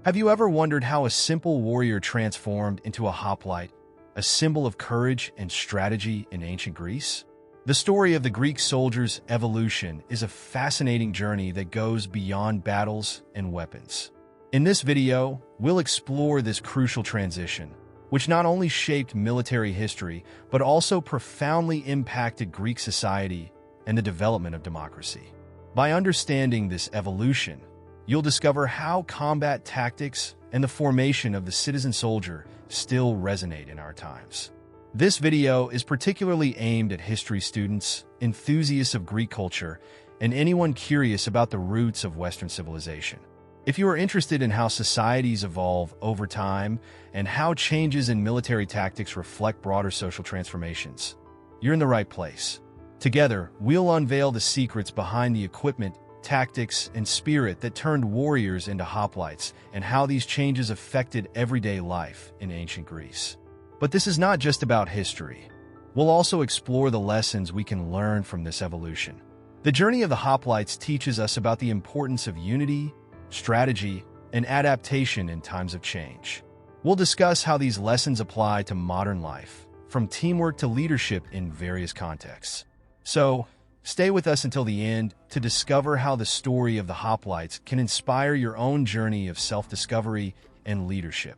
Have you ever wondered how a simple warrior transformed into a hoplite, a symbol of courage and strategy in ancient Greece? The story of the Greek soldier's evolution is a fascinating journey that goes beyond battles and weapons. In this video, we'll explore this crucial transition, which not only shaped military history, but also profoundly impacted Greek society and the development of democracy. By understanding this evolution, you'll discover how combat tactics and the formation of the citizen soldier still resonate in our times. This video is particularly aimed at history students, enthusiasts of Greek culture, and anyone curious about the roots of Western civilization. If you are interested in how societies evolve over time and how changes in military tactics reflect broader social transformations, you're in the right place. Together, we'll unveil the secrets behind the equipment, tactics, and spirit that turned warriors into hoplites and how these changes affected everyday life in ancient Greece. But this is not just about history. We'll also explore the lessons we can learn from this evolution. The journey of the hoplites teaches us about the importance of unity, strategy, and adaptation in times of change. We'll discuss how these lessons apply to modern life, from teamwork to leadership in various contexts. So, stay with us until the end to discover how the story of the hoplites can inspire your own journey of self-discovery and leadership.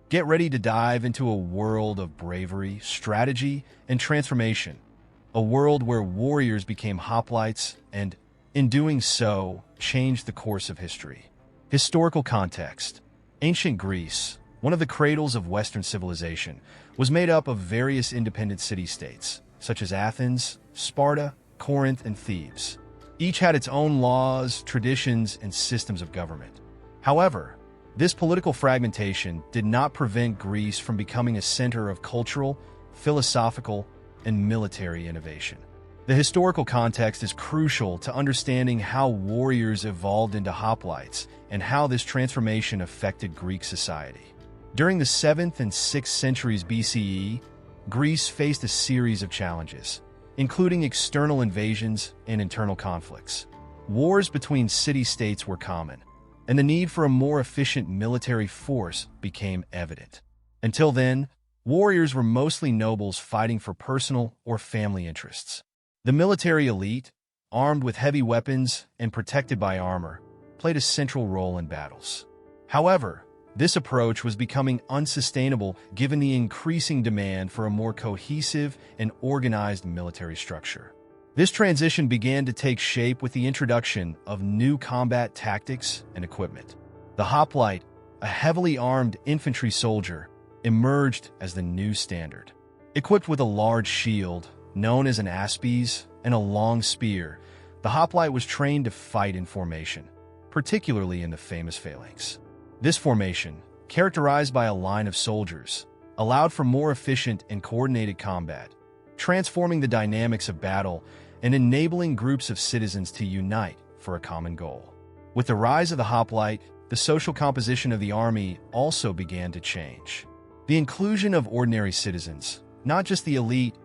Get ready to dive into a world of bravery, strategy, and transformation. A world where warriors became hoplites and, in doing so, changed the course of history. Historical context. Ancient Greece, one of the cradles of Western civilization, was made up of various independent city-states, such as Athens, Sparta, Corinth, and Thebes. Each had its own laws, traditions, and systems of government. However, this political fragmentation did not prevent Greece from becoming a center of cultural, philosophical, and military innovation. The historical context is crucial to understanding how warriors evolved into hoplites and how this transformation affected Greek society. During the 7th and 6th centuries BCE, Greece faced a series of challenges, including external invasions and internal conflicts. Wars between city-states were common, and the need for a more efficient military force became evident. Until then, warriors were mostly nobles fighting for personal or family interests. The military elite, armed with heavy weapons and protected by armor, played a central role in battles. However, this approach was becoming unsustainable given the increasing demand for a more cohesive and organized military structure. This transition began to take shape with the introduction of new combat tactics and equipment. The hoplite, a heavily armed infantry soldier, emerged as the new standard. Equipped with a large shield, known as an aspes, and a long spear, the hoplite was trained to fight in formation, particularly in the famous phalanx. This formation, characterized by a line of soldiers, allowed for more efficient and coordinated combat, transforming the dynamics of battle and enabling groups of citizens to unite for a common goal. With the rise of the hoplite, the social composition of the army also began to change. The inclusion of ordinary citizens, not just the elite,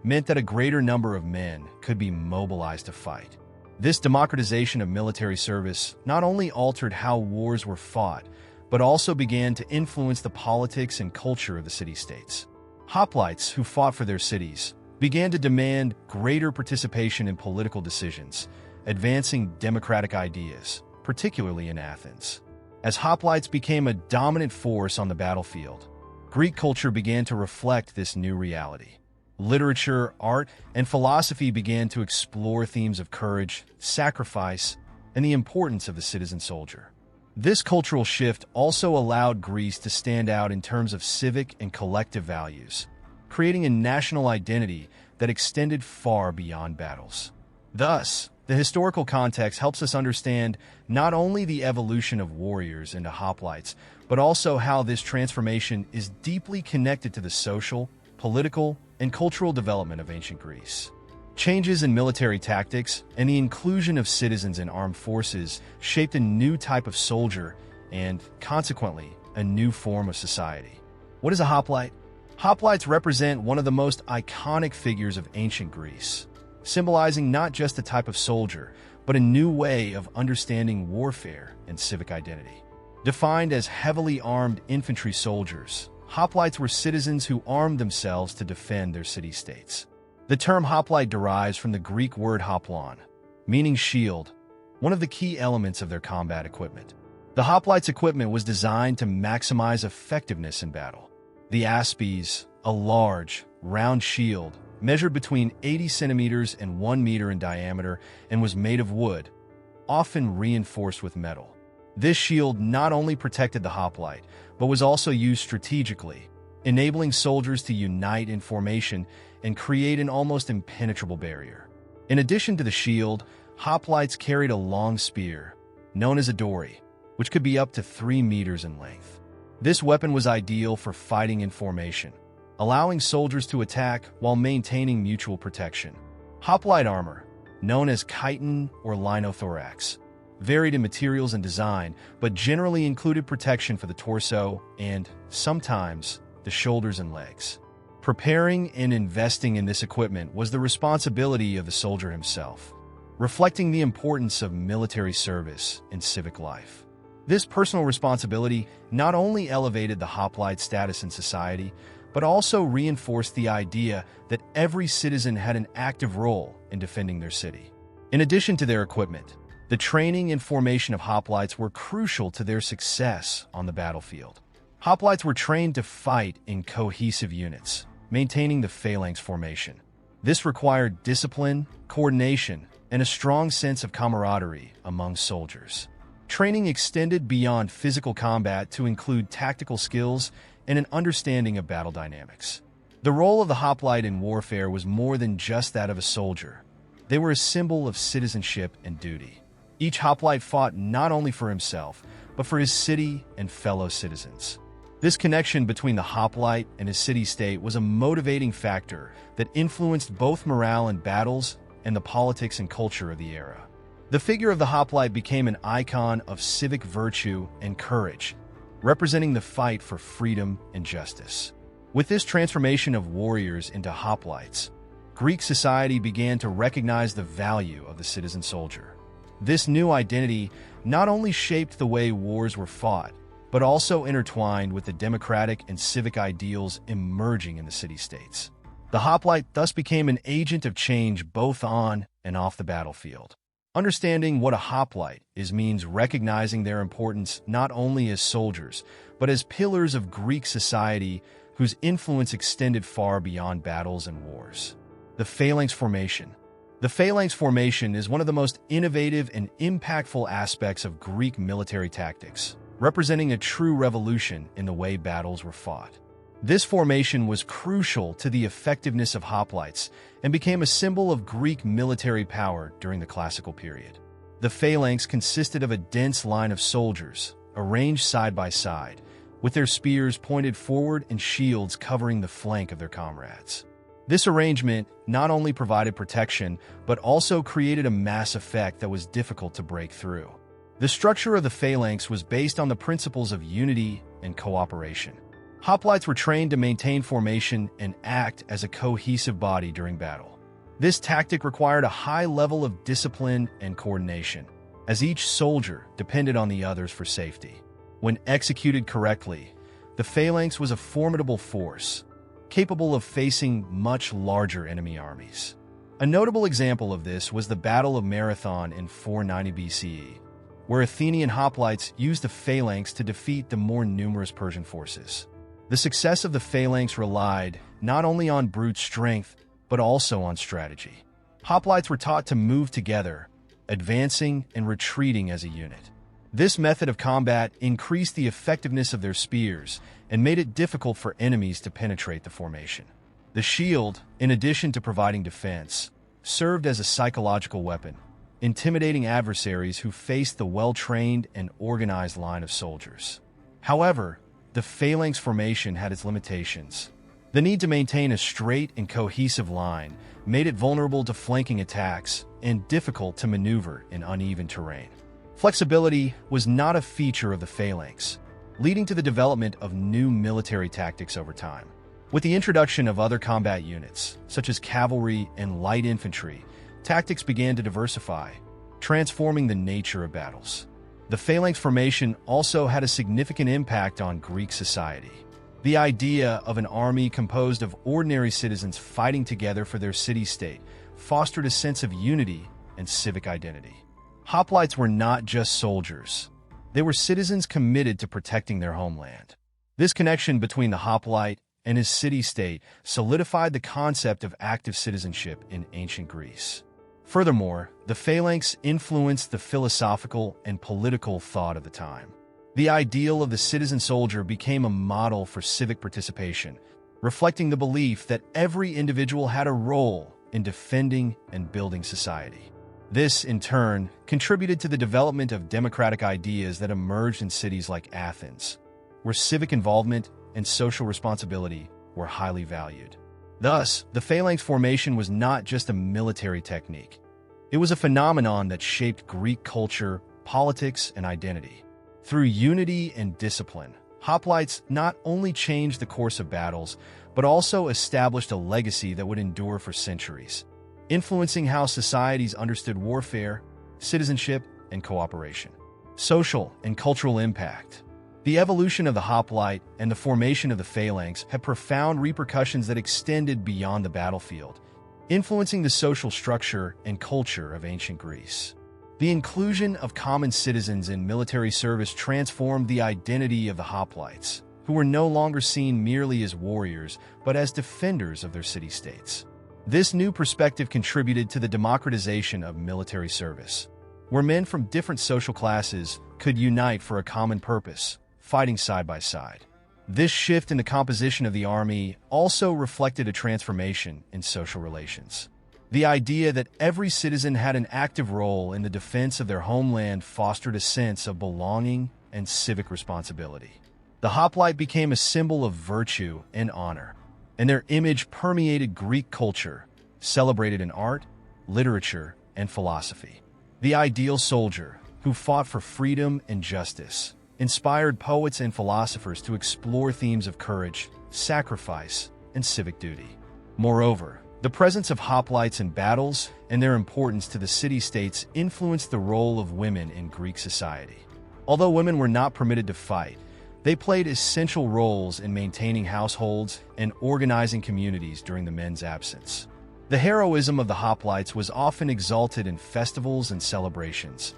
meant that a greater number of men could be mobilized to fight. This democratization of military service not only altered how wars were fought, but also began to influence the politics and culture of the city-states. Hoplites, who fought for their cities, began to demand greater participation in political decisions, advancing democratic ideas, particularly in Athens. As hoplites became a dominant force on the battlefield, Greek culture began to reflect this new reality. Literature, art, and philosophy began to explore themes of courage, sacrifice, and the importance of the citizen soldier. This cultural shift also allowed Greece to stand out in terms of civic and collective values, creating a national identity that extended far beyond battles. Thus, the historical context helps us understand not only the evolution of warriors into hoplites, but also how this transformation is deeply connected to the social, political, and cultural development of ancient Greece. Changes in military tactics and the inclusion of citizens in armed forces shaped a new type of soldier and, consequently, a new form of society. What is a hoplite? Hoplites represent one of the most iconic figures of ancient Greece, symbolizing not just a type of soldier, but a new way of understanding warfare and civic identity. Defined as heavily armed infantry soldiers, hoplites were citizens who armed themselves to defend their city-states. The term hoplite derives from the Greek word hoplon, meaning shield, one of the key elements of their combat equipment. The hoplites' equipment was designed to maximize effectiveness in battle. The aspes, a large, round shield, measured between 80 centimeters and 1 meter in diameter and was made of wood, often reinforced with metal. This shield not only protected the hoplite, but was also used strategically, enabling soldiers to unite in formation and create an almost impenetrable barrier. In addition to the shield, hoplites carried a long spear, known as a dory, which could be up to 3 meters in length. This weapon was ideal for fighting in formation, allowing soldiers to attack while maintaining mutual protection. Hoplite armor, known as chitin or linothorax, varied in materials and design, but generally included protection for the torso and, sometimes, the shoulders and legs. Preparing and investing in this equipment was the responsibility of the soldier himself, reflecting the importance of military service in civic life. This personal responsibility not only elevated the hoplite status in society, but also reinforced the idea that every citizen had an active role in defending their city. In addition to their equipment, the training and formation of hoplites were crucial to their success on the battlefield. Hoplites were trained to fight in cohesive units, maintaining the phalanx formation. This required discipline, coordination, and a strong sense of camaraderie among soldiers. Training extended beyond physical combat to include tactical skills and an understanding of battle dynamics. The role of the hoplite in warfare was more than just that of a soldier. They were a symbol of citizenship and duty. Each hoplite fought not only for himself, but for his city and fellow citizens. This connection between the hoplite and his city-state was a motivating factor that influenced both morale in battles and the politics and culture of the era. The figure of the hoplite became an icon of civic virtue and courage, representing the fight for freedom and justice. With this transformation of warriors into hoplites, Greek society began to recognize the value of the citizen soldier. This new identity not only shaped the way wars were fought, but also intertwined with the democratic and civic ideals emerging in the city-states. The hoplite thus became an agent of change both on and off the battlefield. Understanding what a hoplite is means recognizing their importance not only as soldiers, but as pillars of Greek society whose influence extended far beyond battles and wars. The phalanx formation. The phalanx formation is one of the most innovative and impactful aspects of Greek military tactics, representing a true revolution in the way battles were fought. This formation was crucial to the effectiveness of hoplites and became a symbol of Greek military power during the classical period. The phalanx consisted of a dense line of soldiers, arranged side by side, with their spears pointed forward and shields covering the flank of their comrades. This arrangement not only provided protection, but also created a mass effect that was difficult to break through. The structure of the phalanx was based on the principles of unity and cooperation. Hoplites were trained to maintain formation and act as a cohesive body during battle. This tactic required a high level of discipline and coordination, as each soldier depended on the others for safety. When executed correctly, the phalanx was a formidable force, capable of facing much larger enemy armies. A notable example of this was the Battle of Marathon in 490 BCE, where Athenian hoplites used the phalanx to defeat the more numerous Persian forces. The success of the phalanx relied not only on brute strength, but also on strategy. Hoplites were taught to move together, advancing and retreating as a unit. This method of combat increased the effectiveness of their spears and made it difficult for enemies to penetrate the formation. The shield, in addition to providing defense, served as a psychological weapon, intimidating adversaries who faced the well-trained and organized line of soldiers. However, the phalanx formation had its limitations. The need to maintain a straight and cohesive line made it vulnerable to flanking attacks and difficult to maneuver in uneven terrain. Flexibility was not a feature of the phalanx, leading to the development of new military tactics over time. With the introduction of other combat units, such as cavalry and light infantry, tactics began to diversify, transforming the nature of battles. The phalanx formation also had a significant impact on Greek society. The idea of an army composed of ordinary citizens fighting together for their city-state fostered a sense of unity and civic identity. Hoplites were not just soldiers. They were citizens committed to protecting their homeland. This connection between the hoplite and his city-state solidified the concept of active citizenship in ancient Greece. Furthermore, the phalanx influenced the philosophical and political thought of the time. The ideal of the citizen soldier became a model for civic participation, reflecting the belief that every individual had a role in defending and building society. This, in turn, contributed to the development of democratic ideas that emerged in cities like Athens, where civic involvement and social responsibility were highly valued. Thus, the phalanx formation was not just a military technique. It was a phenomenon that shaped Greek culture, politics, and identity. Through unity and discipline, hoplites not only changed the course of battles, but also established a legacy that would endure for centuries, influencing how societies understood warfare, citizenship, and cooperation. Social and cultural impact. The evolution of the hoplite and the formation of the phalanx had profound repercussions that extended beyond the battlefield, influencing the social structure and culture of ancient Greece. The inclusion of common citizens in military service transformed the identity of the hoplites, who were no longer seen merely as warriors, but as defenders of their city-states. This new perspective contributed to the democratization of military service, where men from different social classes could unite for a common purpose, fighting side by side. This shift in the composition of the army also reflected a transformation in social relations. The idea that every citizen had an active role in the defense of their homeland fostered a sense of belonging and civic responsibility. The hoplite became a symbol of virtue and honor, and their image permeated Greek culture, celebrated in art, literature, and philosophy. The ideal soldier, who fought for freedom and justice, inspired poets and philosophers to explore themes of courage, sacrifice, and civic duty. Moreover, the presence of hoplites in battles and their importance to the city-states influenced the role of women in Greek society. Although women were not permitted to fight, they played essential roles in maintaining households and organizing communities during the men's absence. The heroism of the hoplites was often exalted in festivals and celebrations,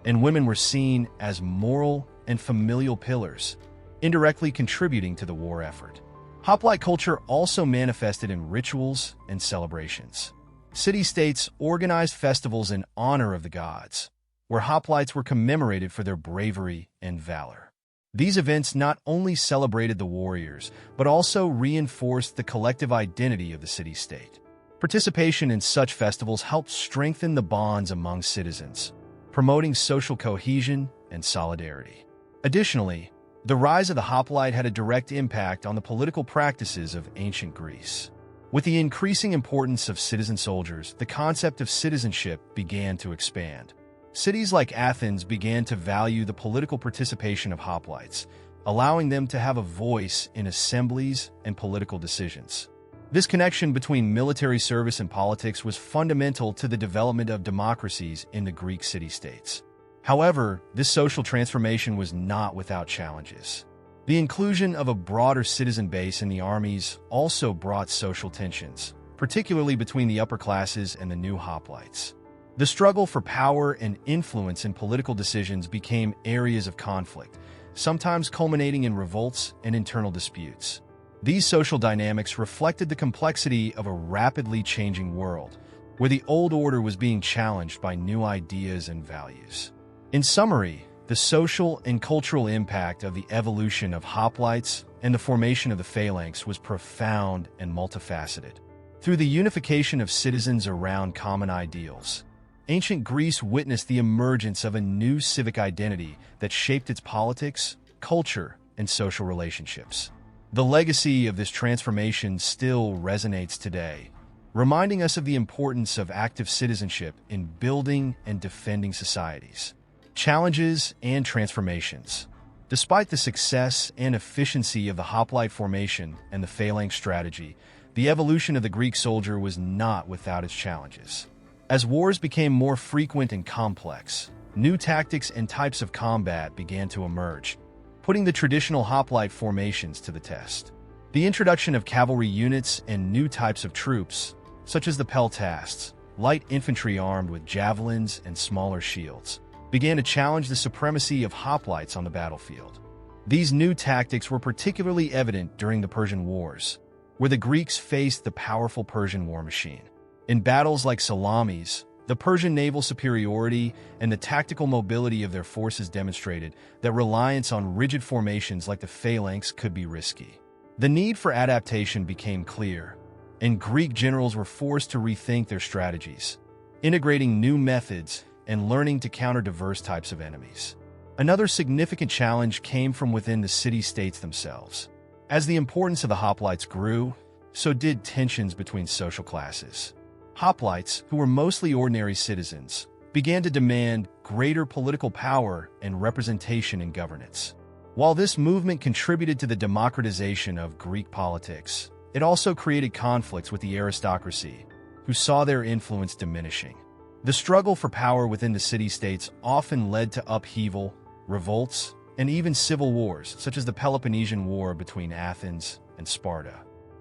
and women were seen as moral and familial pillars, indirectly contributing to the war effort. Hoplite culture also manifested in rituals and celebrations. City-states organized festivals in honor of the gods, where hoplites were commemorated for their bravery and valor. These events not only celebrated the warriors, but also reinforced the collective identity of the city-state. Participation in such festivals helped strengthen the bonds among citizens, promoting social cohesion and solidarity. Additionally, the rise of the hoplite had a direct impact on the political practices of ancient Greece. With the increasing importance of citizen soldiers, the concept of citizenship began to expand. Cities like Athens began to value the political participation of hoplites, allowing them to have a voice in assemblies and political decisions. This connection between military service and politics was fundamental to the development of democracies in the Greek city-states. However, this social transformation was not without challenges. The inclusion of a broader citizen base in the armies also brought social tensions, particularly between the upper classes and the new hoplites. The struggle for power and influence in political decisions became areas of conflict, sometimes culminating in revolts and internal disputes. These social dynamics reflected the complexity of a rapidly changing world, where the old order was being challenged by new ideas and values. In summary, the social and cultural impact of the evolution of hoplites and the formation of the phalanx was profound and multifaceted. Through the unification of citizens around common ideals, ancient Greece witnessed the emergence of a new civic identity that shaped its politics, culture, and social relationships. The legacy of this transformation still resonates today, reminding us of the importance of active citizenship in building and defending societies. Challenges and transformations. Despite the success and efficiency of the hoplite formation and the phalanx strategy, the evolution of the Greek soldier was not without its challenges. As wars became more frequent and complex, new tactics and types of combat began to emerge, putting the traditional hoplite formations to the test. The introduction of cavalry units and new types of troops, such as the peltasts, light infantry armed with javelins and smaller shields, began to challenge the supremacy of hoplites on the battlefield. These new tactics were particularly evident during the Persian Wars, where the Greeks faced the powerful Persian war machine. In battles like Salamis, the Persian naval superiority and the tactical mobility of their forces demonstrated that reliance on rigid formations like the phalanx could be risky. The need for adaptation became clear, and Greek generals were forced to rethink their strategies, integrating new methods and learning to counter diverse types of enemies. Another significant challenge came from within the city-states themselves. As the importance of the hoplites grew, so did tensions between social classes. Hoplites, who were mostly ordinary citizens, began to demand greater political power and representation in governance. While this movement contributed to the democratization of Greek politics, it also created conflicts with the aristocracy, who saw their influence diminishing. The struggle for power within the city-states often led to upheaval, revolts, and even civil wars, such as the Peloponnesian War between Athens and Sparta.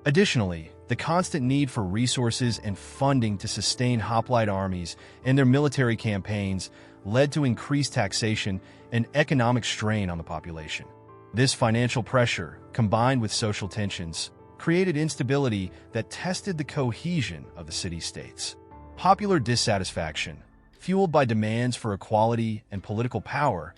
Additionally, the constant need for resources and funding to sustain hoplite armies and their military campaigns led to increased taxation and economic strain on the population. This financial pressure, combined with social tensions, created instability that tested the cohesion of the city-states. Popular dissatisfaction, fueled by demands for equality and political power,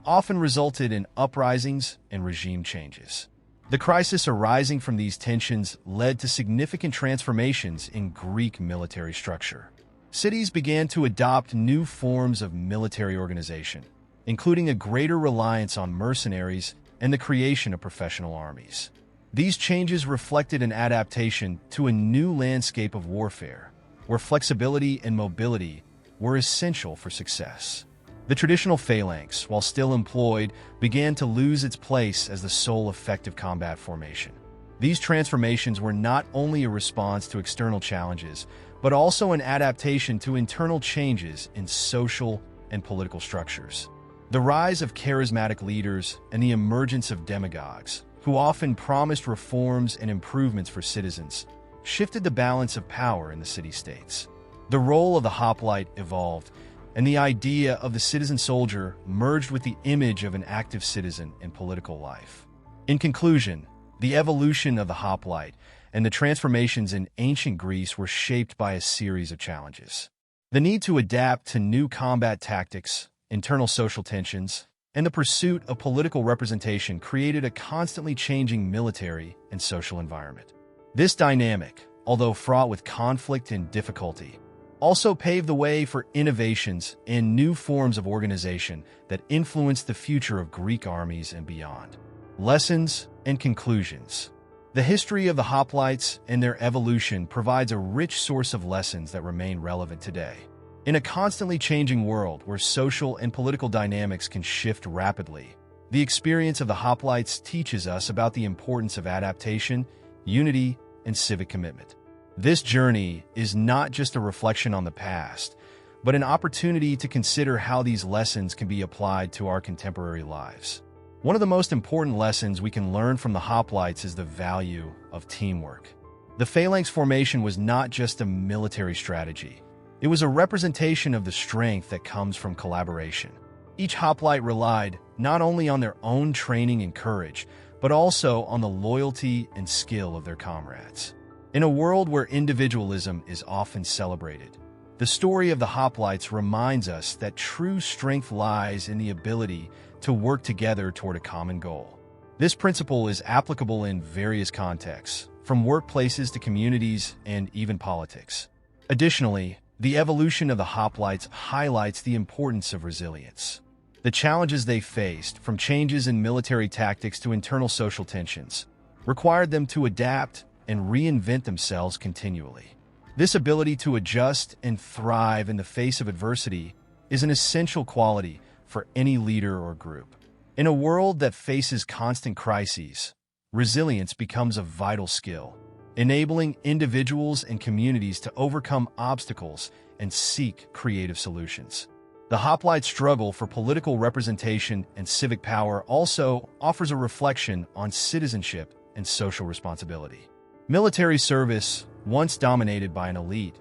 often resulted in uprisings and regime changes. The crisis arising from these tensions led to significant transformations in Greek military structure. Cities began to adopt new forms of military organization, including a greater reliance on mercenaries and the creation of professional armies. These changes reflected an adaptation to a new landscape of warfare, where flexibility and mobility were essential for success. The traditional phalanx, while still employed, began to lose its place as the sole effective combat formation. These transformations were not only a response to external challenges, but also an adaptation to internal changes in social and political structures. The rise of charismatic leaders and the emergence of demagogues, who often promised reforms and improvements for citizens, shifted the balance of power in the city-states. The role of the hoplite evolved, and the idea of the citizen soldier merged with the image of an active citizen in political life. In conclusion, the evolution of the hoplite and the transformations in ancient Greece were shaped by a series of challenges. The need to adapt to new combat tactics, internal social tensions, and the pursuit of political representation created a constantly changing military and social environment. This dynamic, although fraught with conflict and difficulty, also paved the way for innovations and new forms of organization that influenced the future of Greek armies and beyond. Lessons and conclusions. The history of the hoplites and their evolution provides a rich source of lessons that remain relevant today. In a constantly changing world where social and political dynamics can shift rapidly, the experience of the hoplites teaches us about the importance of adaptation, unity, and civic commitment. This journey is not just a reflection on the past, but an opportunity to consider how these lessons can be applied to our contemporary lives. One of the most important lessons we can learn from the hoplites is the value of teamwork. The phalanx formation was not just a military strategy. It was a representation of the strength that comes from collaboration. Each hoplite relied not only on their own training and courage, but also on the loyalty and skill of their comrades. In a world where individualism is often celebrated, the story of the hoplites reminds us that true strength lies in the ability to work together toward a common goal. This principle is applicable in various contexts, from workplaces to communities and even politics. Additionally, the evolution of the hoplites highlights the importance of resilience. The challenges they faced, from changes in military tactics to internal social tensions, required them to adapt and reinvent themselves continually. This ability to adjust and thrive in the face of adversity is an essential quality for any leader or group. In a world that faces constant crises, resilience becomes a vital skill, enabling individuals and communities to overcome obstacles and seek creative solutions. The hoplite struggle for political representation and civic power also offers a reflection on citizenship and social responsibility. Military service, once dominated by an elite,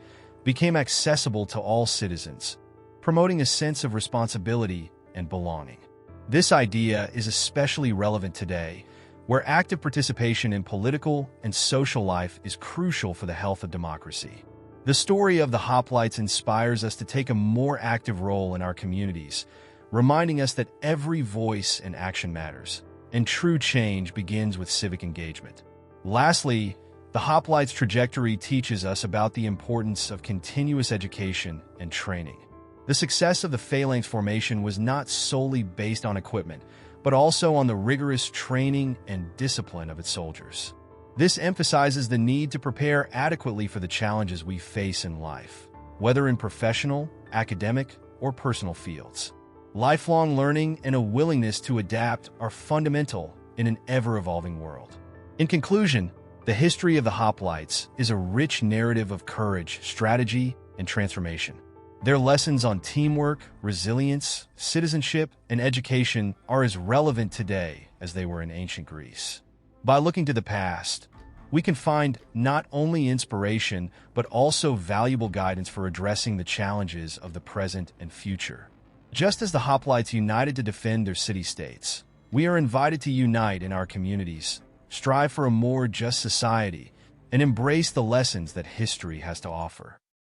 became accessible to all citizens, promoting a sense of responsibility and belonging. This idea is especially relevant today, where active participation in political and social life is crucial for the health of democracy. The story of the hoplites inspires us to take a more active role in our communities, reminding us that every voice and action matters, and true change begins with civic engagement. Lastly, the hoplites' trajectory teaches us about the importance of continuous education and training. The success of the phalanx formation was not solely based on equipment, but also on the rigorous training and discipline of its soldiers. This emphasizes the need to prepare adequately for the challenges we face in life, whether in professional, academic, or personal fields. Lifelong learning and a willingness to adapt are fundamental in an ever-evolving world. In conclusion, the history of the hoplites is a rich narrative of courage, strategy, and transformation. Their lessons on teamwork, resilience, citizenship, and education are as relevant today as they were in ancient Greece. By looking to the past, we can find not only inspiration, but also valuable guidance for addressing the challenges of the present and future. Just as the hoplites united to defend their city-states, we are invited to unite in our communities, strive for a more just society, and embrace the lessons that history has to offer.